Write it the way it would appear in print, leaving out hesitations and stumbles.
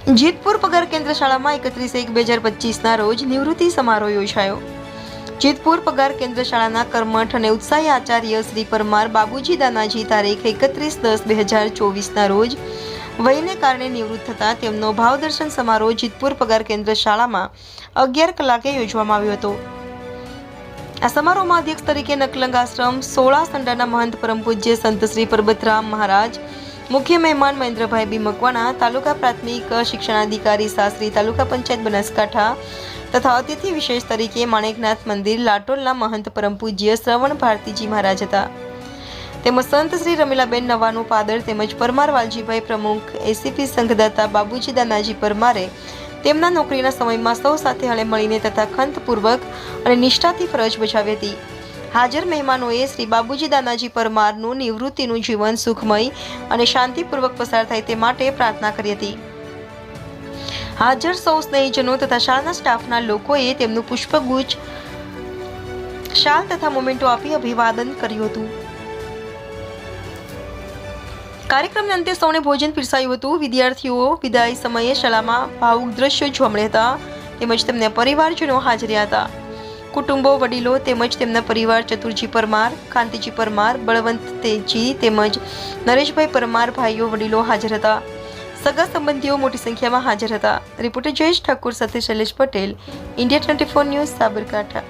જેતપુર પગાર કેન્દ્ર શાળામાં 31/1/2025ના રોજ નિવૃત્તિ સમારોહ યોજાયો। જેતપુર પગાર કેન્દ્ર શાળાના કર્મઠ અને ઉત્સાહી આચાર્ય શ્રી પરમાર બાબુજી દાનાજી તારીખ 31/10/2024ના રોજ વયને કારણે નિવૃત્ત થતા તેમનો ભાવદર્શન સમારોહ જેતપુર પગાર કેન્દ્ર શાળામાં 11 કલાકે યોજવામાં આવ્યો હતો। આ સમારોહમાં અધ્યક્ષ તરીકે નકલંગ આશ્રમ 16 સંડાના મહંત પરમ પૂજ્ય સંત શ્રી પરબતરામ મહારાજ, મુખ્ય મહેમાન મહેન્દ્રભાઈ બી મકવાણા, તાલુકા પ્રાથમિક શિક્ષણાધિકારી શાસ્ત્રી, તાલુકા પંચાયત બનાસકાંઠા તથા અતિથિ વિશેષ તરીકે માણેકનાથ મંદિર લાટોલના મહંત પરમ પૂજ્ય શ્રવણ ભારતીજી મહારાજ હતા। તેમજ સંત શ્રી રમીલાબેન નવાનું પાદર તેમજ પરમાર વાલજીભાઈ પ્રમુખ એસીપી સંઘદાતા બાબુજી દાનાજી પરમારે તેમના નોકરીના સમયમાં સૌ સાથે હળે મળીને તથા ખંતપૂર્વક અને નિષ્ઠાથી ફરજ બજાવી હતી। હાજર મહેમાનોએ શ્રી બાબુજી દાનાજી પરમારનું નિવૃત્તિનું જીવન સુખમય અને શાંતિપૂર્વક પસાર થાય તે માટે પ્રાર્થના કરી હતી। હાજર સૌ સ્નેહીજનો તથા શાળાના સ્ટાફના લોકોએ તેમનું પુષ્પગુચ્છ, શાલ તથા મોમેન્ટો આપી અભિવાદન કર્યું હતું। કાર્યક્રમના અંતે સૌને ભોજન પીરસાયું હતું। વિદ્યાર્થીઓ વિદાય સમયે શાળામાં ભાવુક દ્રશ્યો જોવા મળ્યા હતા તેમજ તેમના પરિવારજનો હાજર હતા। કુટુંબો, વડીલો તેમજ તેમના પરિવાર ચતુરજી પરમાર, કાંતિજી પરમાર, બળવંત તેજી તેમજ નરેશભાઈ પરમાર ભાઈઓ વડીલો હાજર હતા। સગા સંબંધીઓ મોટી સંખ્યામાં હાજર હતા। રિપોર્ટર જયેશ ઠાકુર સાથે શૈલેષ પટેલ, ઇન્ડિયા 24 ન્યૂઝ, સાબરકાંઠા।